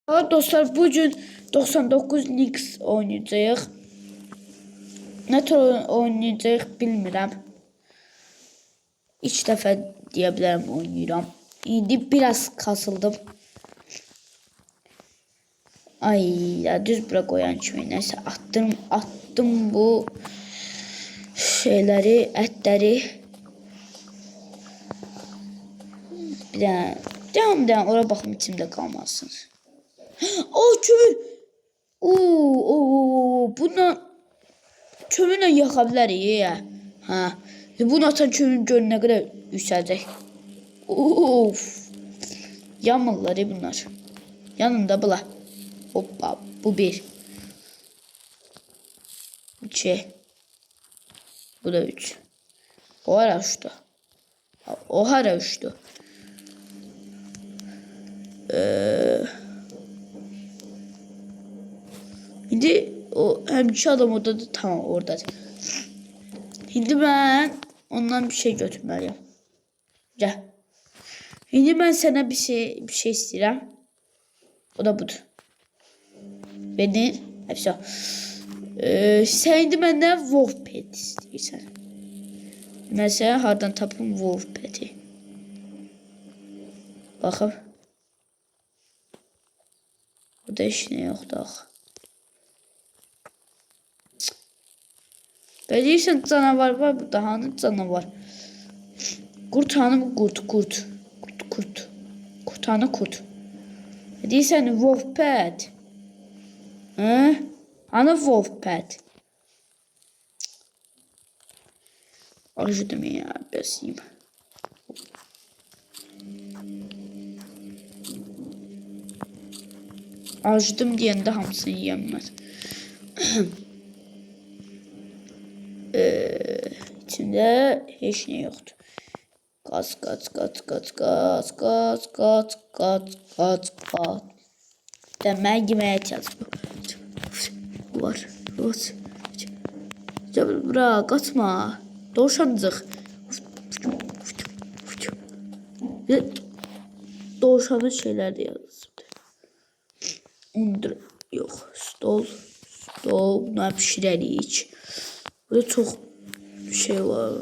Ha dostlar, bugün 99 Leagues oynayacağıq. Nə tür oynayacağıq bilmirəm. İlk dəfə deyə bilərəm oynayıram. İndi biraz kasıldım. Ay ya, düz bura qoyan kimi nəsə attım bu şeyləri, ətləri. Bir dənə ora baxım, içimdə qalmasın. Oh, kömür. Bununla kömürlə yaxa bilərik ya. Ha. Bunu atan kömür gör nə qədər yüksələcək. Of. Yanmırlar bunlar. Yanında bula. Hoppa, bu bir. 2. Bu da 3. O hara uçtu. O hara uçtu. Şimdi o həmçi adam oradadır, tamam oradadır. Şimdi ben ondan bir şey götürmeliyim. Gel. Şimdi ben sana bir şey istəyirəm. O da budur. Beni hepsi o. Sen indi məndən wolf pet istəyirsən. Mesela hardan tapım wolf peti. Baxın. Burada heç nə yoxdur axı. Bilirsən canavar var burada, hanı canavar? Kurt hanı bu kurt. Kurt hanı kurt. Bilirsən wolf pet. Hı? Hanı wolf pet? Acıdım ya, basayım. Acıdım deyəndə hamısını yiyəmməz. İçində heç nə yoxdur. Qaz. Demək yeməyə ehtiyac var. Bura qaçma. Dovşancıq. Dovşanın şeyləri yazıldı. Undur yox. Stol. Buna pişirərik. Burada çox şey var.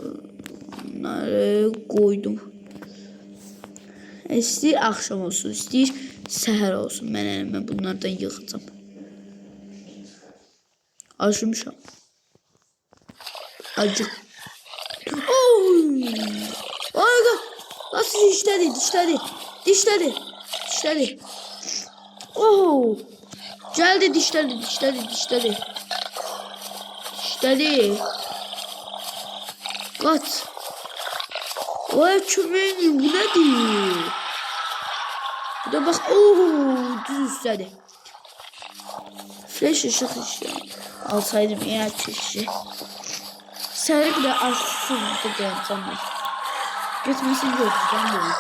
Bunları koydum. İstəyir akşam olsun, istəyir səhər olsun. Mən bunlardan yığacağım. Acımışam. Acıq. Ay, nasıl dişləri. Oh! Geldi dişləri. Kaç. Vay kömeğim, bu nedir? Bir de bak, düz üstədi. Flash ışık işte. Alsaydım eğer keşke. Səni bir də aşsın da gələcəm mən. Getməsin görəcəm bunu.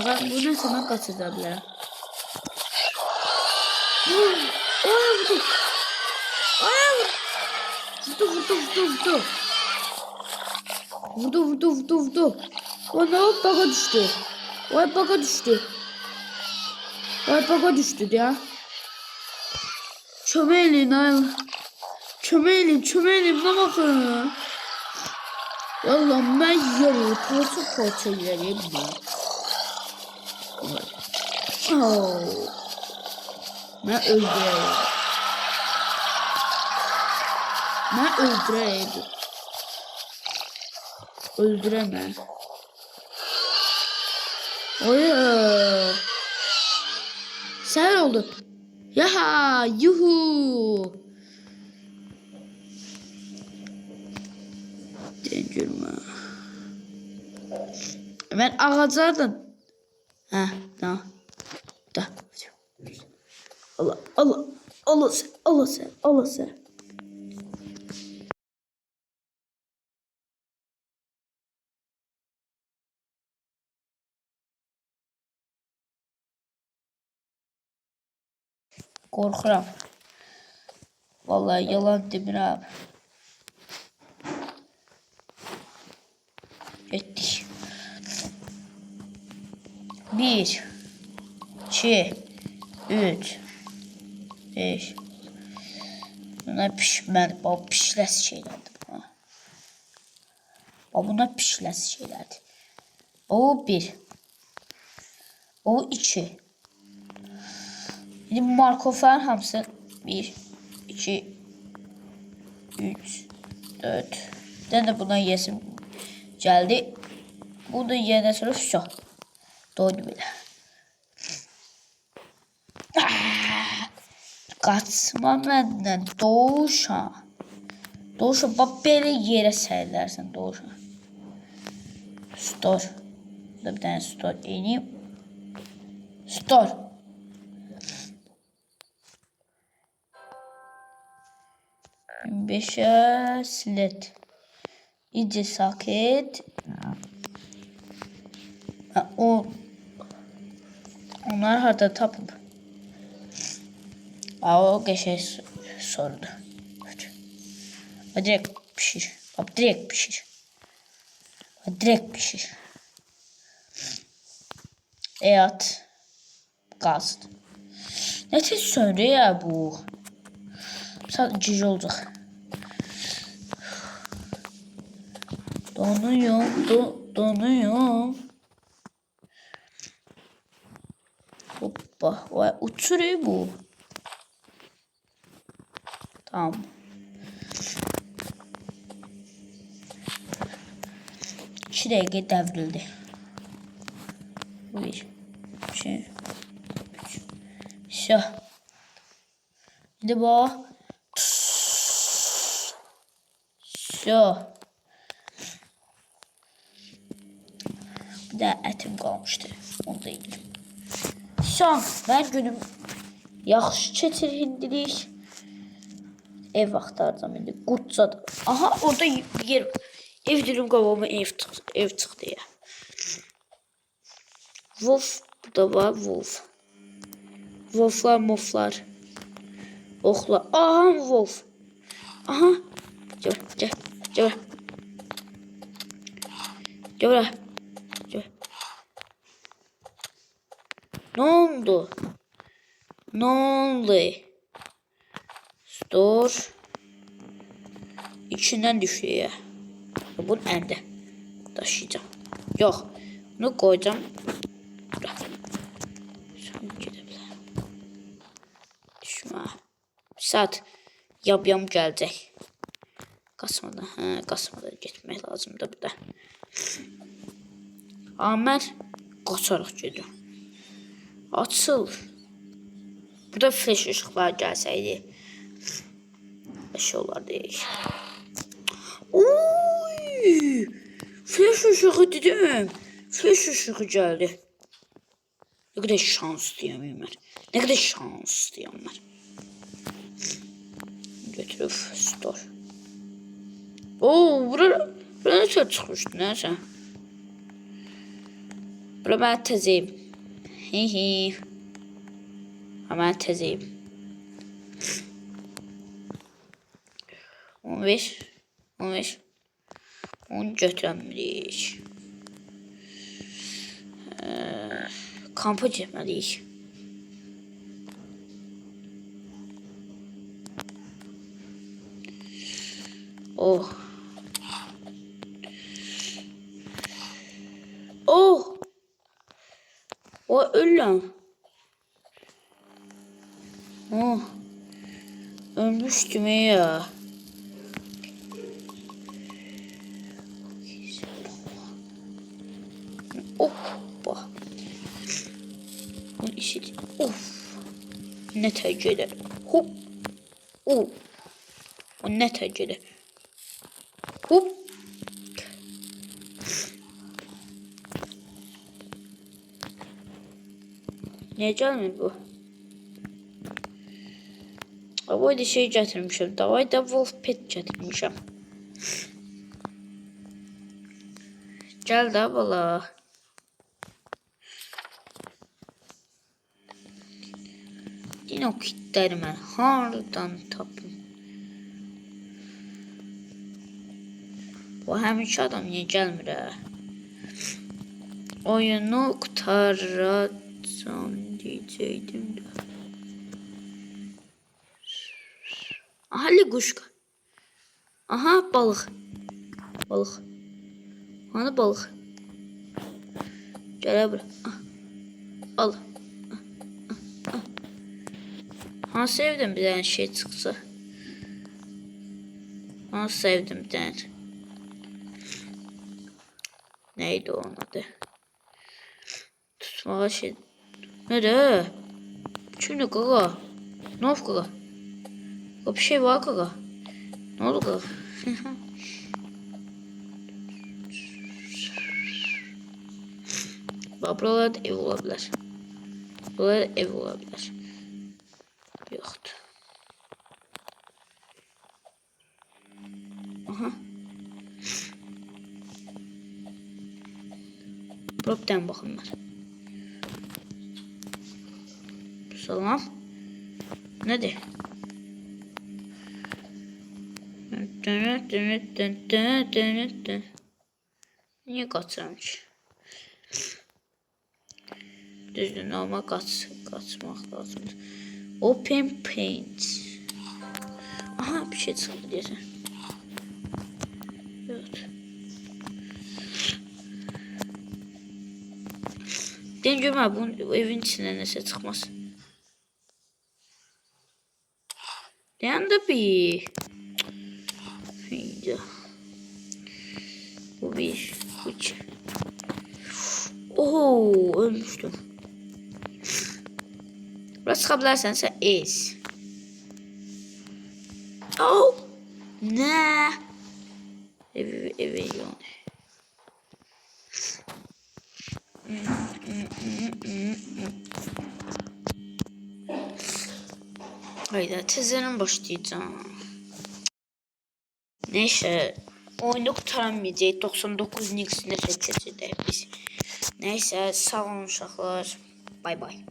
Bax, bu nəsə mən qaçıda bilərəm. Vurdu. O ne oldu? Baga düştü. Vay baga düştü ya. Çömeğin ne bakın. Vallahi ben yerim. Parça yerim ben. Ben öldüreyim. Öldüremem. Oya. Sen oldun. Yaha, yuhu. Dencirme. Ben ağaçlardan. Tamam. Da. Allah sen. Korkuram. Vallahi yalan demirəm. Etdik. 1, 2, 3, 5. Bunlar pişməli. Bax, pişləs şeylərdir. Bax, bunlar pişləs şeylərdir. O 1. O 2. Şimdi markofların hamısı 1, 2, 3, 4. Ben de buna yesim geldi. Bu da yiyenden sonra şu. Doydu bile. Kaçma benden Doğuşa. Doğuşa bak böyle yere serilersin Doğuşa. Store. Burada bir tane store ineyim. Store. Beşe silet. İyice saket. Ha, onlar harda tapıb. O geçe sordu. Direkt pişir. Bak direkt pişir. Direkt pişir. Evet. Gaz. Ne tez söndü ya bu. Sadece cici olacak. Donuyorum. Donuyorum. Hoppa. Vay uçuruyor bu. Tamam. Şuraya devrildi. 1, 2, 3. Şu. Şimdi bu. Şu. Bir de etim kalmıştı. Onu da yedim. Son. Ben günüm yaxşı keçir hindilik. Ev axtaracağım indi. Qurtcadı. Aha orada yer. Ev dilim qabağıma ev çıxdı ya. Wolf. Bu da var Wolf. Wolflar moflar. Oxlar. Aha Wolf. Aha. Gel. Gel. Ne oldu? Ne oldu? Store. İçinden düşüyor ya. Bunu elde taşıyacağım. Yok. Bunu koyacağım. Düşme. Saat yam gelecek. Kasmadan gitmek lazım da bir de. Amer kaçarak gidiyor. Açıl. Burada flash ışıklar gelseydi. Şey olardı. Oy! Flash ışığı dedim. Flash ışığı geldi. Ne kadar şanslıyım Ömer. Ne kadar şanslıyım Ömer. Götürüp store. Oo, bura ne çıkmıştı neyse. Bura ben tezeyim. Hihi. Hemen tezeyim. 15. Onu götürmeliyiz. Kampa gitmeliyiz. Oh. O ölüm. Oh. Ölmüştüm ya. Hoppa. Bunu işit. Of. Ne tecrübe. Hop. O ne tecrübe. Hop. Ne gelmir bu? Davay da şey getirmişim. Davay da Wolf Pet getirmişim. Gel de bala. Dino kitleri ben hardan tapım. Bu həmin adam niye gelmir ha? oyunu kurtaracağım diyecektim de. Aha lягушка. Aha balık. Balık. Hani balık. Gel buraya. Al. Ha sevdim bir tane şey çıksa. Ha sevdim bir tane. Neydi onun adı? Tutmağa şey. Nerede? Şimdi kaka. Ne oldu kaka? Bir şey var kaka. Ne oldu kaka? Bak buralarda ev olabilir. Buralarda ev olabilir. Yoktu. Aha. Prop'ten bakın ben. Salam. Nedir? Niye kaçıram ki? Düzdür, normal kaçmaq lazımdır. Open paint. Aha bir şey çıktı diyeceğim. Evet. Den görmə bu evin içindən nəsə çıxmaz. Den də bir. Bu bir. Bu iki. Oho ölmüştüm. Burası çıkabilirsensə ez. Oh. Ne? Evi yani. Hayda tezden başlayacağım. Neyse. Oyunu kurtaramayacağız. 99 nix'inde seçeceğiz biz. Neyse sağ olun uşaqlar. Bay bay.